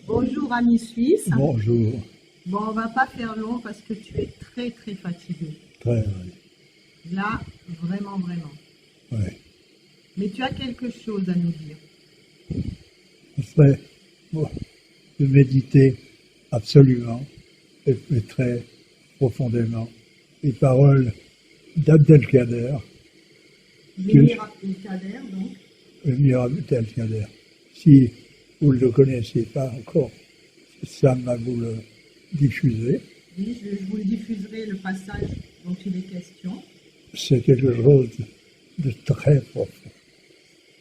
Bonjour ami suisse. Bonjour, Bon, on va pas faire long parce que tu es très très fatigué. très Là, vraiment, vraiment. oui. Mais tu as quelque chose à nous dire. Ce serait bon, de méditer absolument et très profondément les paroles d'Abdelkader, L'émir Abdelkader, donc. le meilleur Abdelkader. Si vous ne le connaissez pas encore, ça m'a vous le diffuser. Oui, je vous diffuserai le passage dont il est question. C'est quelque chose de très profond.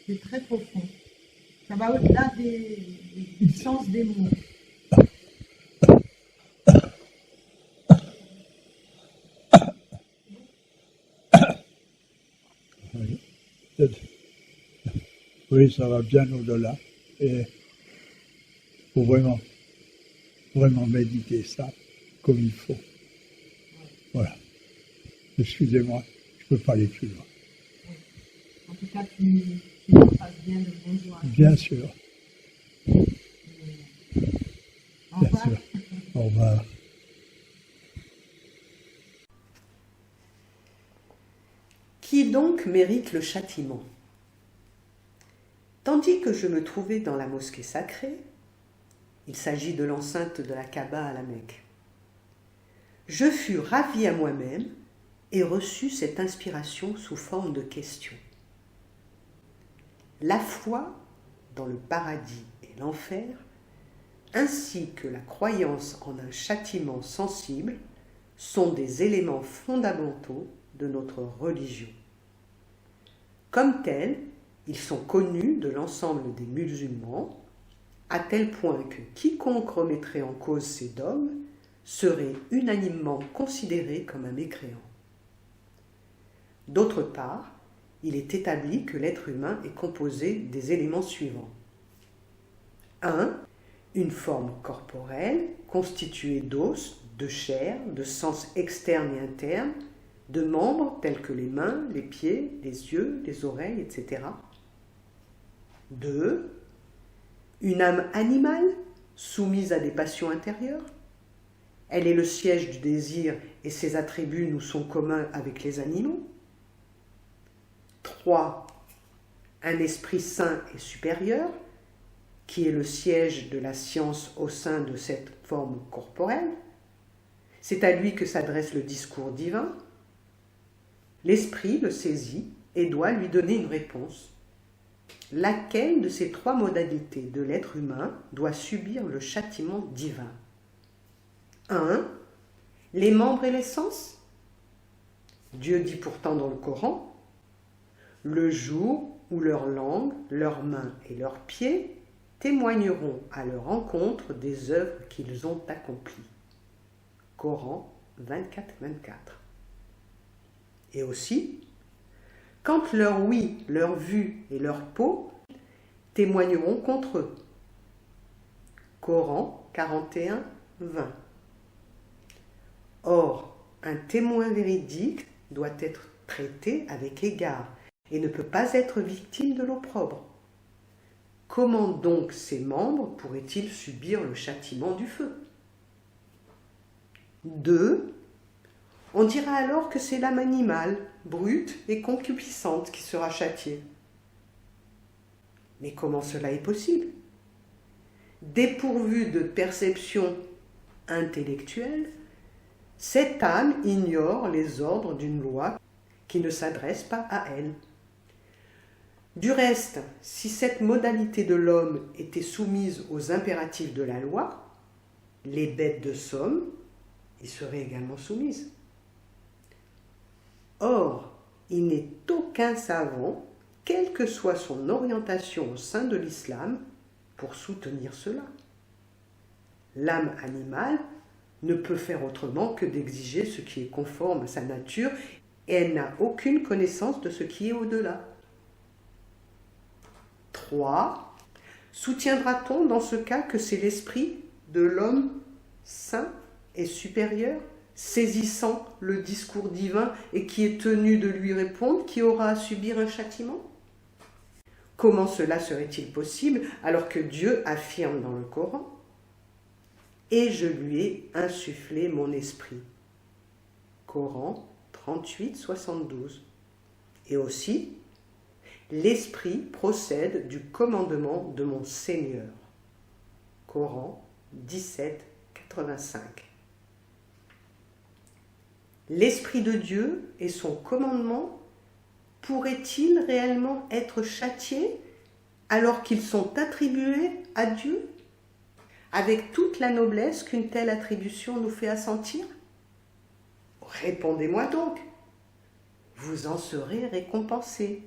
C'est très profond. Ça va au-delà du sens des mots. Oui, oui, ça va bien au-delà. Et il faut vraiment, vraiment méditer ça comme il faut. Voilà. Excusez-moi, je ne peux pas aller plus loin. En tout cas, tu nous fasses bien le bonjour. Bien sûr, Au bien revoir. sûr. Au revoir. Qui donc mérite le châtiment? Tandis que je me trouvais dans la mosquée sacrée, il s'agit de l'enceinte de la Kaaba à la Mecque, je fus ravi à moi-même et reçus cette inspiration sous forme de question. La foi dans le paradis et l'enfer, ainsi que la croyance en un châtiment sensible, sont des éléments fondamentaux de notre religion. Comme tels, ils sont connus de l'ensemble des musulmans, à tel point que quiconque remettrait en cause ces dogmes serait unanimement considéré comme un mécréant. D'autre part, il est établi que l'être humain est composé des éléments suivants. 1. Une forme corporelle constituée d'os, de chair, de sens externes et internes, de membres tels que les mains, les pieds, les yeux, les oreilles, etc. 2. Une âme animale soumise à des passions intérieures. Elle est le siège du désir et ses attributs nous sont communs avec les animaux. 3. Un esprit saint et supérieur, qui est le siège de la science au sein de cette forme corporelle. C'est à lui que s'adresse le discours divin. L'esprit le saisit et doit lui donner une réponse. Laquelle de ces trois modalités de l'être humain doit subir le châtiment divin? 1. Les membres et les sens. Dieu dit pourtant dans le Coran: le jour où leur langue, leurs mains et leurs pieds témoigneront à leur encontre des œuvres qu'ils ont accomplies. Coran 24-24. Et aussi, quand leur ouïe, leur vue et leur peau témoigneront contre eux. Coran 41-20. Or, un témoin véridique doit être traité avec égard et ne peut pas être victime de l'opprobre. Comment donc ces membres pourraient-ils subir le châtiment du feu? 2. On dira alors que c'est l'âme animale, brute et concupiscente qui sera châtiée. Mais comment cela est possible? Dépourvue de perception intellectuelle, cette âme ignore les ordres d'une loi qui ne s'adresse pas à elle. Du reste, si cette modalité de l'homme était soumise aux impératifs de la loi, les bêtes de somme y seraient également soumises. Or, il n'est aucun savant, quelle que soit son orientation au sein de l'islam, pour soutenir cela. L'âme animale ne peut faire autrement que d'exiger ce qui est conforme à sa nature et elle n'a aucune connaissance de ce qui est au-delà. 3. Soutiendra-t-on dans ce cas que c'est l'esprit de l'homme saint et supérieur, saisissant le discours divin et qui est tenu de lui répondre, qui aura à subir un châtiment? Comment cela serait-il possible alors que Dieu affirme dans le Coran: et je lui ai insufflé mon esprit. Coran 38, 72. Et aussi, l'esprit procède du commandement de mon Seigneur. Coran 17, 85. L'Esprit de Dieu et son commandement pourraient-ils réellement être châtiés alors qu'ils sont attribués à Dieu, avec toute la noblesse qu'une telle attribution nous fait assentir? Répondez-moi donc, vous en serez récompensés,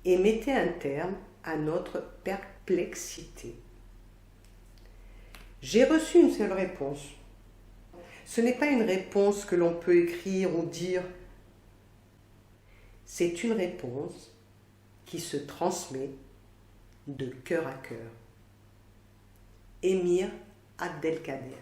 et mettez un terme à notre perplexité. J'ai reçu une seule réponse. Ce n'est pas une réponse que l'on peut écrire ou dire. C'est une réponse qui se transmet de cœur à cœur. Émir Abdelkader.